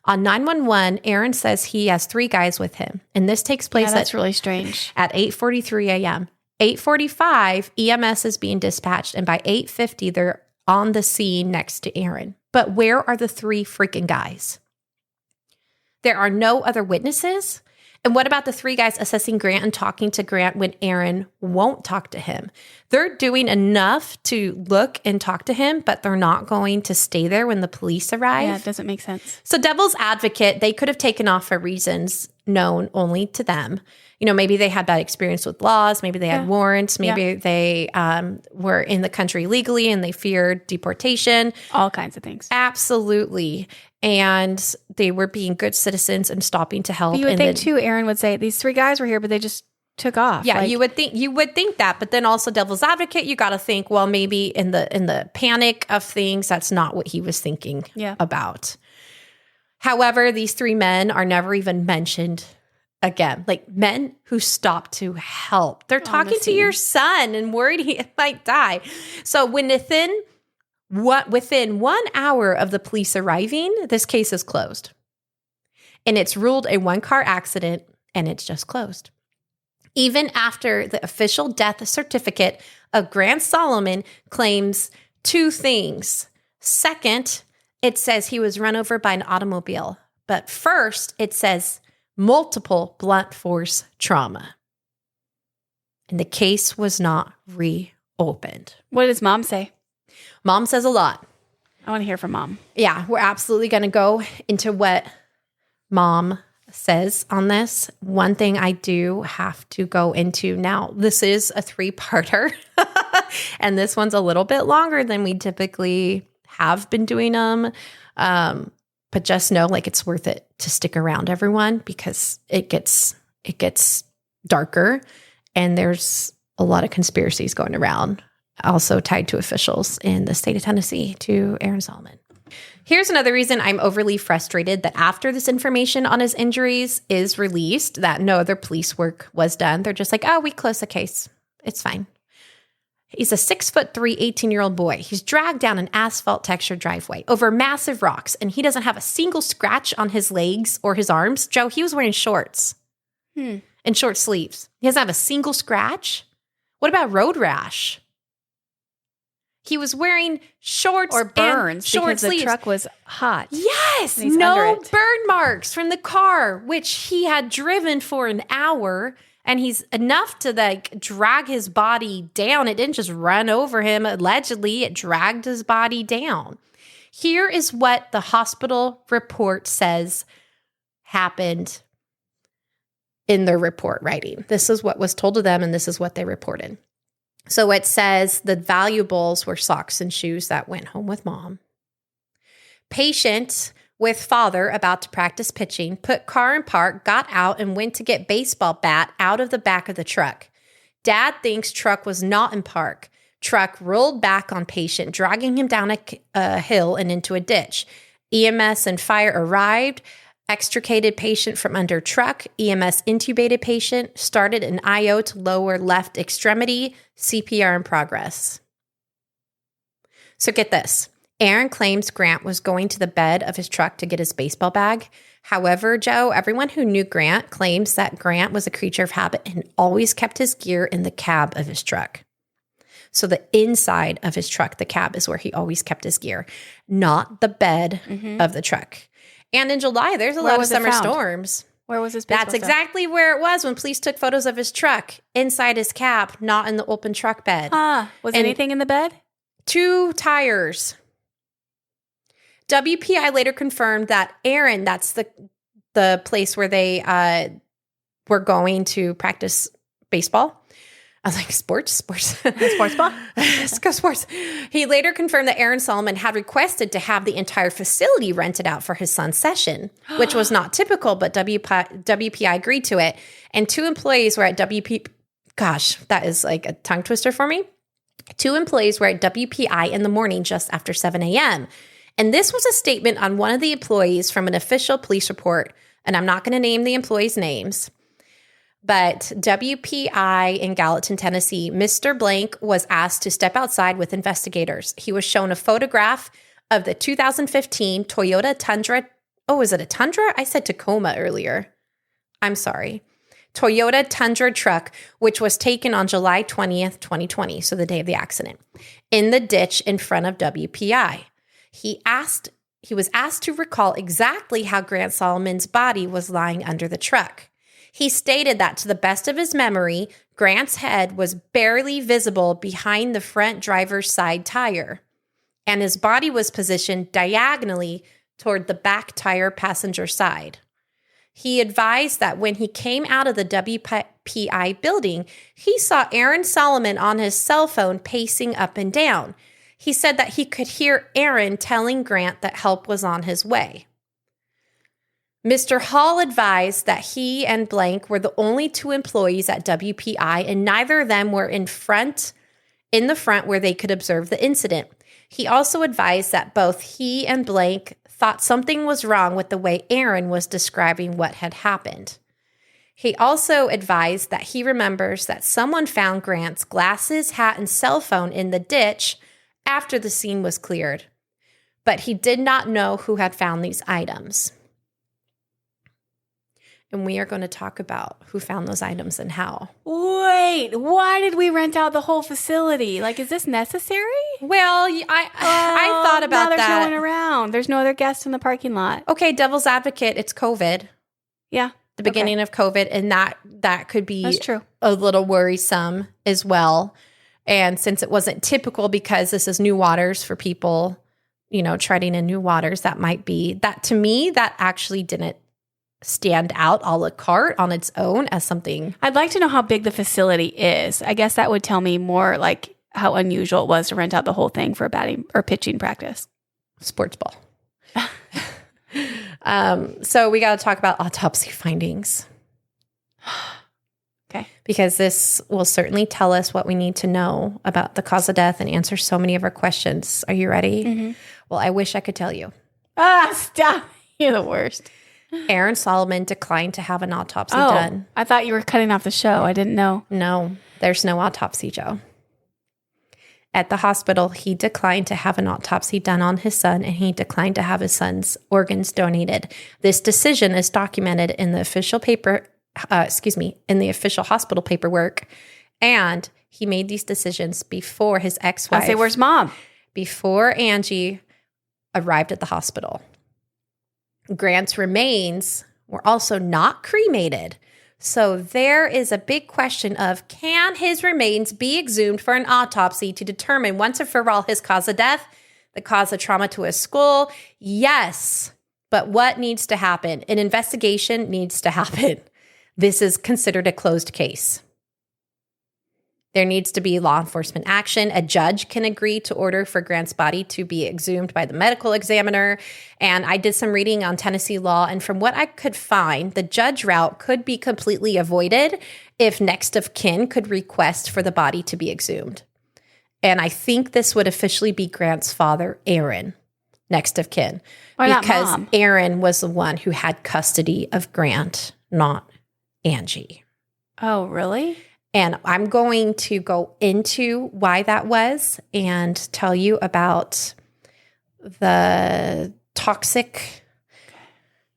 On 911, Aaron says he has 3 guys with him, and this takes place that's really strange. At 8:43 a.m. 8:45, EMS is being dispatched, and by 8:50, they're on the scene next to Aaron. But where are the 3 freaking guys? There are no other witnesses. And what about the 3 guys assessing Grant and talking to Grant when Aaron won't talk to him? They're doing enough to look and talk to him, but they're not going to stay there when the police arrive. Yeah, it doesn't make sense. So devil's advocate, they could have taken off for reasons known only to them. Maybe they had bad experience with laws. Maybe they had warrants. Maybe they were in the country legally and they feared deportation. All kinds of things. Absolutely. And they were being good citizens and stopping to help. But you would think too, Aaron would say, these 3 guys were here, but they just took off. Yeah, you would think that. But then also devil's advocate, you got to think, well, maybe in the panic of things, that's not what he was thinking about. However, these 3 men are never even mentioned again, like men who stopped to help. They're talking to your son and worried he might die. So within 1 hour of the police arriving, this case is closed. And it's ruled a 1-car accident, and it's just closed. Even after the official death certificate of Grant Solomon claims 2 things. Second, it says he was run over by an automobile. But first, it says multiple blunt force trauma. And the case was not reopened. What does Mom say? Mom says a lot. I want to hear from Mom. Yeah, we're absolutely going to go into what Mom says on this. One thing I do have to go into now, this is a 3-parter, and this one's a little bit longer than we typically have been doing them. But just know, like, it's worth it to stick around, everyone, because it gets darker, and there's a lot of conspiracies going around, also tied to officials in the state of Tennessee, to Aaron Solomon. Here's another reason I'm overly frustrated that after this information on his injuries is released, that no other police work was done. They're just like, oh, we close the case. It's fine. He's a 6'3", 18-year-old boy. He's dragged down an asphalt-textured driveway over massive rocks, and he doesn't have a single scratch on his legs or his arms. Joe, he was wearing shorts and short sleeves. He doesn't have a single scratch. What about road rash? He was wearing shorts or burns and short because sleeves. The truck was hot. Yes, no burn marks from the car, which he had driven for an hour, and he's enough to like drag his body down. It didn't just run over him. Allegedly, it dragged his body down. Here is what the hospital report says happened in their report writing. This is what was told to them, and this is what they reported. So it says the valuables were socks and shoes that went home with mom. Patient with father about to practice pitching, put car in park, got out and went to get baseball bat out of the back of the truck. Dad thinks truck was not in park. Truck rolled back on patient, dragging him down a hill and into a ditch. EMS and fire arrived, extricated patient from under truck. EMS intubated patient, started an IO to lower left extremity, CPR in progress. So get this. Aaron claims Grant was going to the bed of his truck to get his baseball bag. However, Joe, everyone who knew Grant claims that Grant was a creature of habit and always kept his gear in the cab of his truck. So the inside of his truck, the cab, is where he always kept his gear, not the bed of the truck. And in July, there's a lot of summer storms. Where was his baseball That's exactly where it was when police took photos of his truck, inside his cab, not in the open truck bed. Was anything in the bed? 2 tires. WPI later confirmed that Aaron, that's the place where they were going to practice baseball. I was like, sports ball? Let's go sports. He later confirmed that Aaron Solomon had requested to have the entire facility rented out for his son's session, which was not typical, but WPI agreed to it. And 2 employees were at gosh, that is like a tongue twister for me. 2 employees were at WPI in the morning just after 7 a.m. And this was a statement on one of the employees from an official police report. And I'm not going to name the employees' names. But WPI in Gallatin, Tennessee, Mr. Blank was asked to step outside with investigators. He was shown a photograph of the 2015 Toyota Tundra. Oh, is it a Tundra? I said Tacoma earlier. I'm sorry. Toyota Tundra truck, which was taken on July 20th, 2020, so the day of the accident, in the ditch in front of WPI. He was asked to recall exactly how Grant Solomon's body was lying under the truck. He stated that to the best of his memory, Grant's head was barely visible behind the front driver's side tire, and his body was positioned diagonally toward the back tire passenger side. He advised that when he came out of the WPI building, he saw Aaron Solomon on his cell phone pacing up and down. He said that he could hear Aaron telling Grant that help was on his way. Mr. Hall advised that he and Blank were the only 2 employees at WPI, and neither of them were in the front where they could observe the incident. He also advised that both he and Blank thought something was wrong with the way Aaron was describing what had happened. He also advised that he remembers that someone found Grant's glasses, hat, and cell phone in the ditch after the scene was cleared, but he did not know who had found these items. And we are going to talk about who found those items and how. Wait, why did we rent out the whole facility? Like, is this necessary? Well, I thought about now there's that. no one around. There's no other guests in the parking lot. Okay, devil's advocate, it's COVID. Yeah. The beginning of COVID, and that could be That's true. A little worrisome as well. And since it wasn't typical because this is new waters for people, treading in new waters, that might be that to me, that actually didn't stand out a la carte on its own as something. I'd like to know how big the facility is. I guess that would tell me more like how unusual it was to rent out the whole thing for a batting or pitching practice. Sports ball. So we got to talk about autopsy findings. Okay. Because this will certainly tell us what we need to know about the cause of death and answer so many of our questions. Are you ready? Mm-hmm. Well, I wish I could tell you. Stop. You're the worst. Aaron Solomon declined to have an autopsy done. I thought you were cutting off the show. I didn't know. No, there's no autopsy, Joe. At the hospital, he declined to have an autopsy done on his son, and he declined to have his son's organs donated. This decision is documented in the official in the official hospital paperwork, and he made these decisions before his ex-wife. I say, where's mom? Before Angie arrived at the hospital. Grant's remains were also not cremated. So there is a big question of, can his remains be exhumed for an autopsy to determine once and for all his cause of death, the cause of trauma to his skull? Yes. But what needs to happen? An investigation needs to happen. This is considered a closed case. There needs to be law enforcement action. A judge can agree to order for Grant's body to be exhumed by the medical examiner. And I did some reading on Tennessee law, and from what I could find, the judge route could be completely avoided if next of kin could request for the body to be exhumed. And I think this would officially be Grant's father, Aaron, next of kin. Why not because mom? Aaron was the one who had custody of Grant, not Angie. Oh, really? And I'm going to go into why that was and tell you about the toxic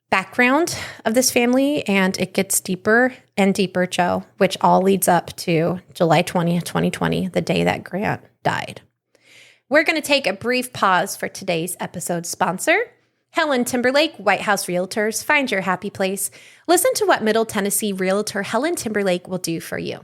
background of this family. And it gets deeper and deeper, Joe, which all leads up to July 20th, 2020, the day that Grant died. We're going to take a brief pause for today's episode sponsor, Helen Timberlake, White House Realtors. Find your happy place. Listen to what Middle Tennessee realtor Helen Timberlake will do for you.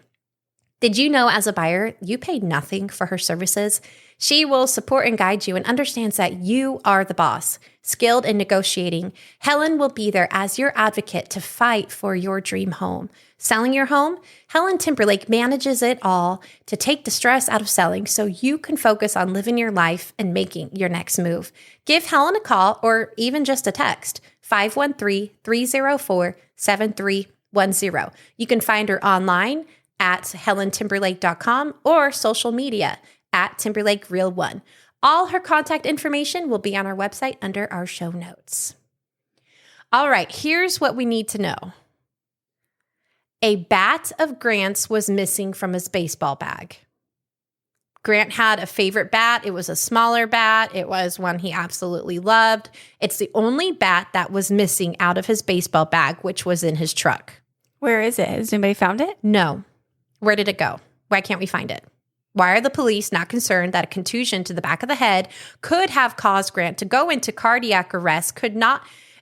Did you know as a buyer, you pay nothing for her services? She will support and guide you and understands that you are the boss. Skilled in negotiating, Helen will be there as your advocate to fight for your dream home. Selling your home? Helen Timberlake manages it all to take the stress out of selling so you can focus on living your life and making your next move. Give Helen a call or even just a text, 513-304-7310. You can find her online at helentimberlake.com or social media at TimberlakeReal1. All her contact information will be on our website under our show notes. All right, here's what we need to know. A bat of Grant's was missing from his baseball bag. Grant had a favorite bat. It was a smaller bat. It was one he absolutely loved. It's the only bat that was missing out of his baseball bag, which was in his truck. Where is it? Has anybody found it? No. Where did it go? Why can't we find it? Why are the police not concerned that a contusion to the back of the head could have caused Grant to go into cardiac arrest?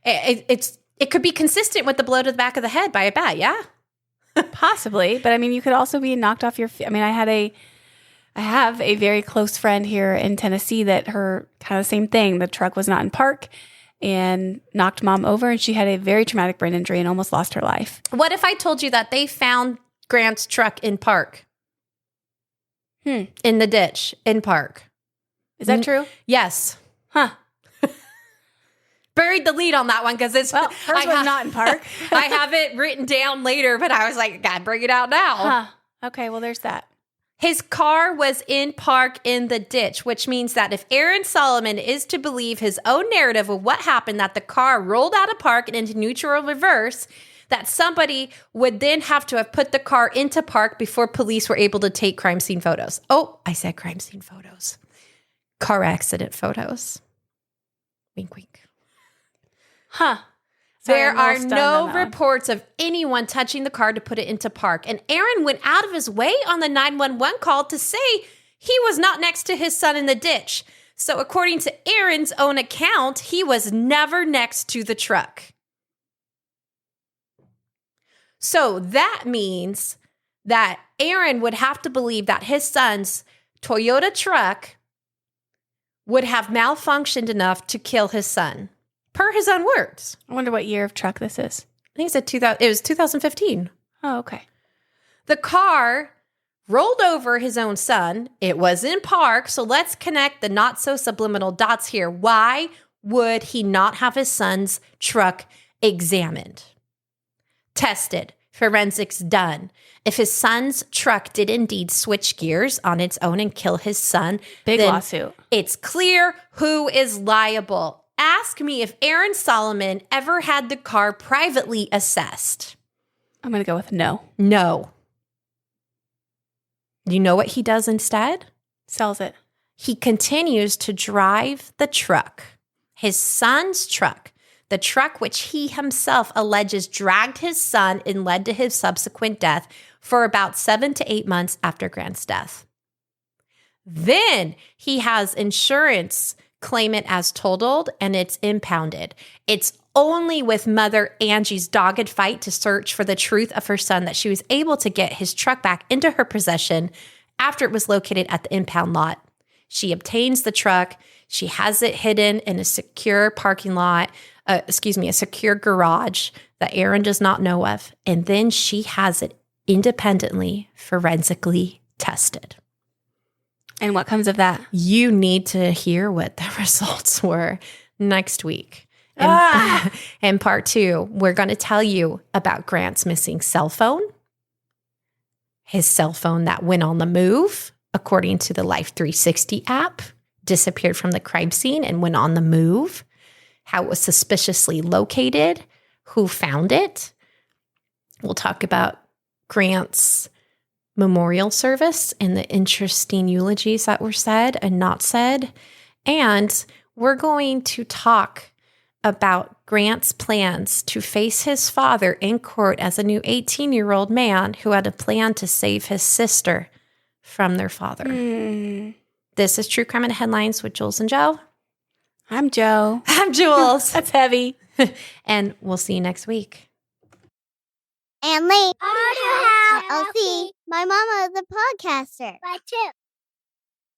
It could be consistent with the blow to the back of the head by a bat, yeah? Possibly, but I mean, you could also be knocked off your feet. I mean, I have a very close friend here in Tennessee that her kind of same thing. The truck was not in park and knocked mom over, and she had a very traumatic brain injury and almost lost her life. What if I told you that they found Grant's truck in park? In the ditch in park. Is that true? Yes. Huh. Buried the lead on that one because it's hers was not in park. I have it written down later, but I was like, gotta bring it out now. Huh. Okay, well, there's that. His car was in park in the ditch, which means that if Aaron Solomon is to believe his own narrative of what happened, that the car rolled out of park and into neutral reverse, that somebody would then have to have put the car into park before police were able to take crime scene photos. Oh, I said crime scene photos. Car accident photos. Wink, wink. Huh. There are no reports of anyone touching the car to put it into park. And Aaron went out of his way on the 911 call to say he was not next to his son in the ditch. So according to Aaron's own account, he was never next to the truck. So that means that Aaron would have to believe that his son's Toyota truck would have malfunctioned enough to kill his son, per his own words. I wonder what year of truck this is. think it was 2015. Oh, okay. The car rolled over his own son. It was in park. So let's connect the not so subliminal dots here. Why would he not have his son's truck examined? Tested. Forensics done. If his son's truck did indeed switch gears on its own and kill his son, Big then lawsuit. it's clear who is liable. Ask me if Aaron Solomon ever had the car privately assessed. I'm going to go with no. No. You know what he does instead? Sells it. He continues to drive the truck, his son's truck, the truck which he himself alleges dragged his son and led to his subsequent death for about 7 to 8 months after Grant's death. Then he has insurance claim it as totaled and it's impounded. It's only with Mother Angie's dogged fight to search for the truth of her son that she was able to get his truck back into her possession after it was located at the impound lot. She obtains the truck. She has it hidden in a secure parking lot, a secure garage that Aaron does not know of. And then she has it independently, forensically tested. And what comes of that? You need to hear what the results were next week. And in part 2, we're going to tell you about Grant's missing cell phone, his cell phone that went on the move, according to the Life 360 app, disappeared from the crime scene and went on the move, how it was suspiciously located, who found it. We'll talk about Grant's memorial service and the interesting eulogies that were said and not said. And we're going to talk about Grant's plans to face his father in court as a new 18-year-old man who had a plan to save his sister from their father. This is True Crime in Headlines with Jules and Joe. I'm Joe. I'm Jules. That's heavy. And we'll see you next week. And Lee. LLC. My mama is a podcaster. Right too.